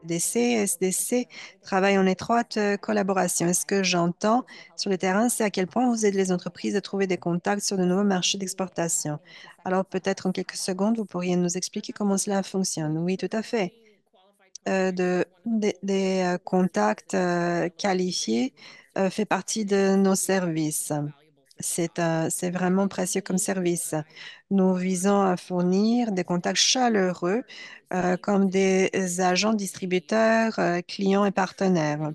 DC et SDC travaillent en étroite collaboration. Et ce que j'entends sur le terrain, c'est à quel point vous aidez les entreprises à trouver des contacts sur de nouveaux marchés d'exportation. Alors peut-être en quelques secondes, vous pourriez nous expliquer comment cela fonctionne. Oui, tout à fait. Des contacts qualifiés fait partie de nos services. C'est vraiment précieux comme service. Nous visons à fournir des contacts chaleureux comme des agents distributeurs, clients et partenaires.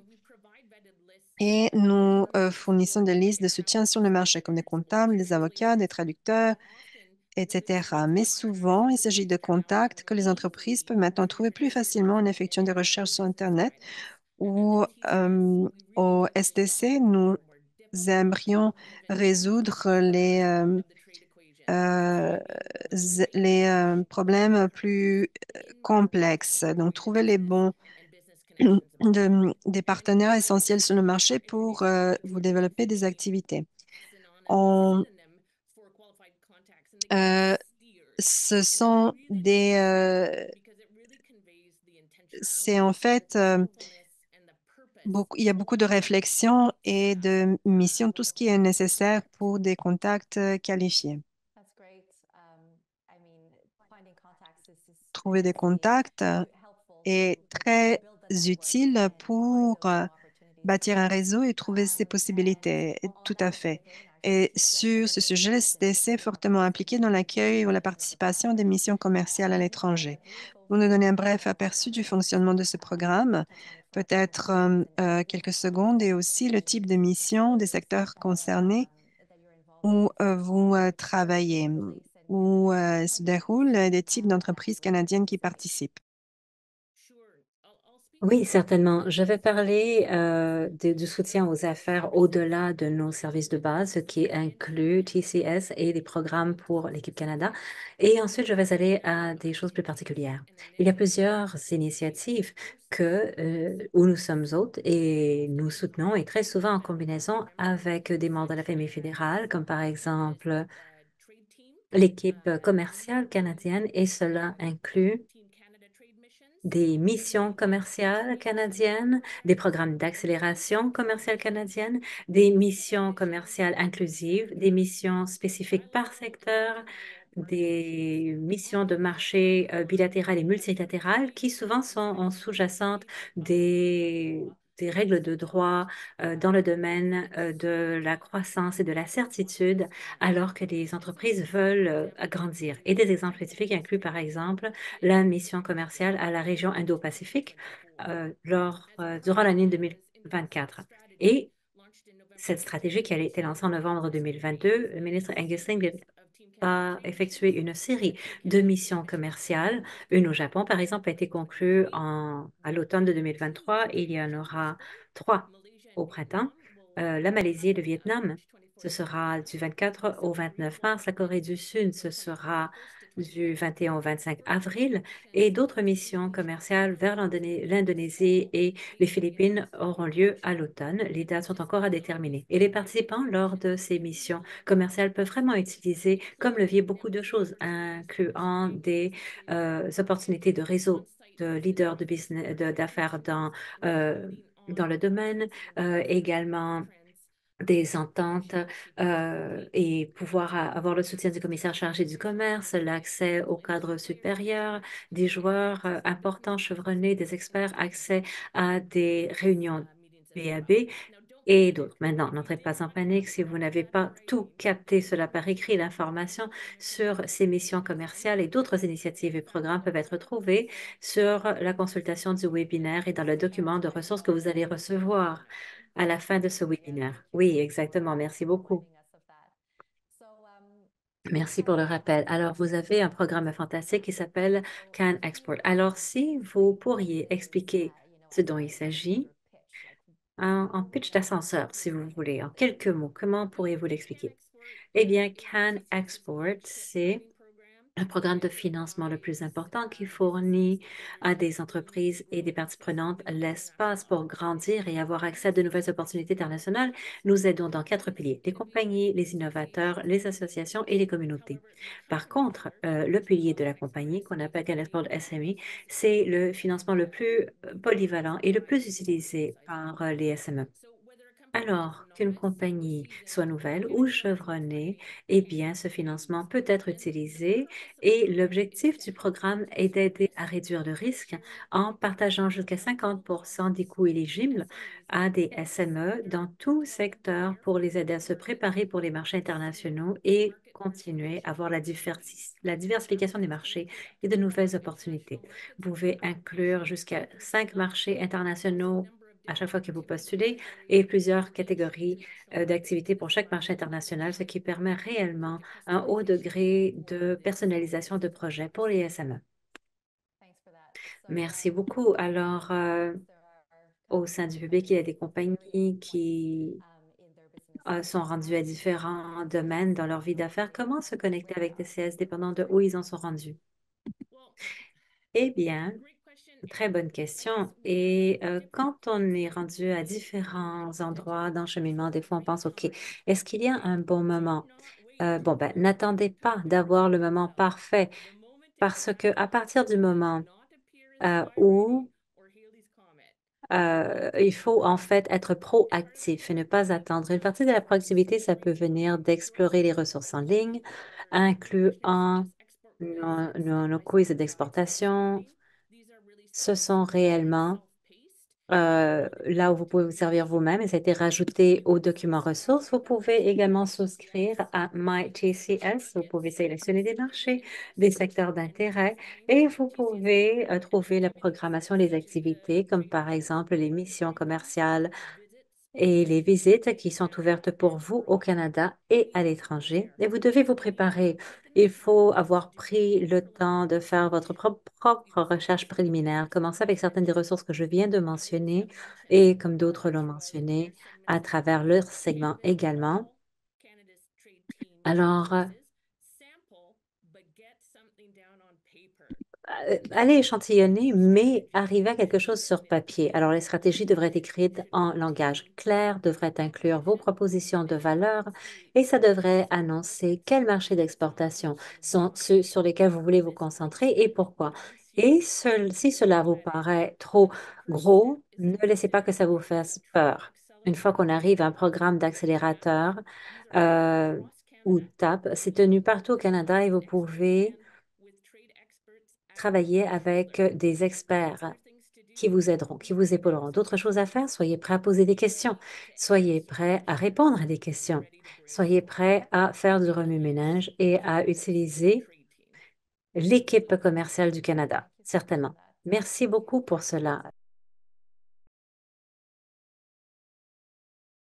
Et nous fournissons des listes de soutien sur le marché comme des comptables, des avocats, des traducteurs, etc. Mais souvent, il s'agit de contacts que les entreprises peuvent maintenant trouver plus facilement en effectuant des recherches sur Internet ou au SDC, nous aimerions résoudre euh, les problèmes plus complexes. Donc, trouver les bons des partenaires essentiels sur le marché pour vous développer des activités. On, euh, ce sont c'est en fait il y a beaucoup de réflexion et de mission, tout ce qui est nécessaire pour des contacts qualifiés. Trouver des contacts est très utile pour bâtir un réseau et trouver ses possibilités. Tout à fait. Et sur ce sujet, le CDC est fortement impliqué dans l'accueil ou la participation des missions commerciales à l'étranger. Vous nous donnez un bref aperçu du fonctionnement de ce programme, peut-être quelques secondes, et aussi le type de mission des secteurs concernés où vous travaillez, où se déroulent des types d'entreprises canadiennes qui participent. Oui, certainement. Je vais parler du soutien aux affaires au-delà de nos services de base, ce qui inclut TCS et les programmes pour l'équipe Canada. Et ensuite, je vais aller à des choses plus particulières. Il y a plusieurs initiatives où nous sommes hôtes et nous soutenons, et très souvent en combinaison avec des membres de la famille fédérale, comme par exemple l'équipe commerciale canadienne, et cela inclut des missions commerciales canadiennes, des programmes d'accélération commerciale canadienne, des missions commerciales inclusives, des missions spécifiques par secteur, des missions de marché bilatérales et multilatérales qui souvent sont en sous-jacente des règles de droit dans le domaine de la croissance et de la certitude, alors que les entreprises veulent agrandir. Et des exemples spécifiques incluent, par exemple, la mission commerciale à la région Indo-Pacifique durant l'année 2024. Et cette stratégie qui a été lancée en novembre 2022, le ministre Angus Singh a effectué une série de missions commerciales. Une au Japon, par exemple, a été conclue à l'automne de 2023 et il y en aura trois au printemps. La Malaisie et le Vietnam, ce sera du 24 au 29 mars. La Corée du Sud, ce sera du 21 au 25 avril. Et d'autres missions commerciales vers l'Indonésie et les Philippines auront lieu à l'automne. Les dates sont encore à déterminer. Et les participants, lors de ces missions commerciales, peuvent vraiment utiliser comme levier beaucoup de choses, incluant des opportunités de réseau de leaders de business, d'affaires dans le domaine, également des ententes et pouvoir avoir le soutien du commissaire chargé du commerce, l'accès au cadre supérieur, des joueurs importants chevronnés, des experts, accès à des réunions BAB et d'autres. Maintenant, n'entrez pas en panique si vous n'avez pas tout capté cela par écrit. L'information sur ces missions commerciales et d'autres initiatives et programmes peuvent être trouvées sur la consultation du webinaire et dans le document de ressources que vous allez recevoir à la fin de ce webinaire. Oui, exactement. Merci beaucoup. Merci pour le rappel. Alors, vous avez un programme fantastique qui s'appelle Can Export. Alors, si vous pourriez expliquer ce dont il s'agit en pitch d'ascenseur, si vous voulez, en quelques mots, comment pourriez-vous l'expliquer? Eh bien, Can Export, c'est le programme de financement le plus important qui fournit à des entreprises et des parties prenantes l'espace pour grandir et avoir accès à de nouvelles opportunités internationales. Nous aidons dans quatre piliers: les compagnies, les innovateurs, les associations et les communautés. Par contre, le pilier de la compagnie, qu'on appelle Canada SME, c'est le financement le plus polyvalent et le plus utilisé par les SME. Alors qu'une compagnie soit nouvelle ou chevronnée, eh bien, ce financement peut être utilisé et l'objectif du programme est d'aider à réduire le risque en partageant jusqu'à 50% des coûts éligibles à des SME dans tout secteur pour les aider à se préparer pour les marchés internationaux et continuer à avoir la diversification des marchés et de nouvelles opportunités. Vous pouvez inclure jusqu'à 5 marchés internationaux à chaque fois que vous postulez et plusieurs catégories d'activités pour chaque marché international, ce qui permet réellement un haut degré de personnalisation de projets pour les SME. Merci beaucoup. Alors, au sein du public, il y a des compagnies qui sont rendues à différents domaines dans leur vie d'affaires. Comment se connecter avec TCS dépendant de où ils en sont rendus? Eh bien, très bonne question. Et quand on est rendu à différents endroits dans le cheminement, des fois on pense, OK, est-ce qu'il y a un bon moment? Bon, ben, n'attendez pas d'avoir le moment parfait parce que à partir du moment où il faut en fait être proactif et ne pas attendre. Une partie de la proactivité, ça peut venir d'explorer les ressources en ligne, incluant nos quiz d'exportation. Ce sont réellement là où vous pouvez vous servir vous-même et ça a été rajouté aux documents ressources. Vous pouvez également souscrire à MyTCS. Vous pouvez sélectionner des marchés, des secteurs d'intérêt et vous pouvez trouver la programmation des activités comme par exemple les missions commerciales et les visites qui sont ouvertes pour vous au Canada et à l'étranger. Et vous devez vous préparer. Il faut avoir pris le temps de faire votre propre recherche préliminaire. Commencez avec certaines des ressources que je viens de mentionner et comme d'autres l'ont mentionné à travers leur segment également. Alors, allez échantillonner, mais arriver à quelque chose sur papier. Alors, les stratégies devraient être écrites en langage clair, devraient inclure vos propositions de valeur et ça devrait annoncer quels marchés d'exportation sont ceux sur lesquels vous voulez vous concentrer et pourquoi. Et si cela vous paraît trop gros, ne laissez pas que ça vous fasse peur. Une fois qu'on arrive à un programme d'accélérateur euh, ou TAP, c'est tenu partout au Canada et vous pouvez travailler avec des experts qui vous aideront, qui vous épauleront. D'autres choses à faire, soyez prêts à poser des questions, soyez prêts à répondre à des questions, soyez prêts à faire du remue-ménage et à utiliser l'équipe commerciale du Canada, certainement. Merci beaucoup pour cela.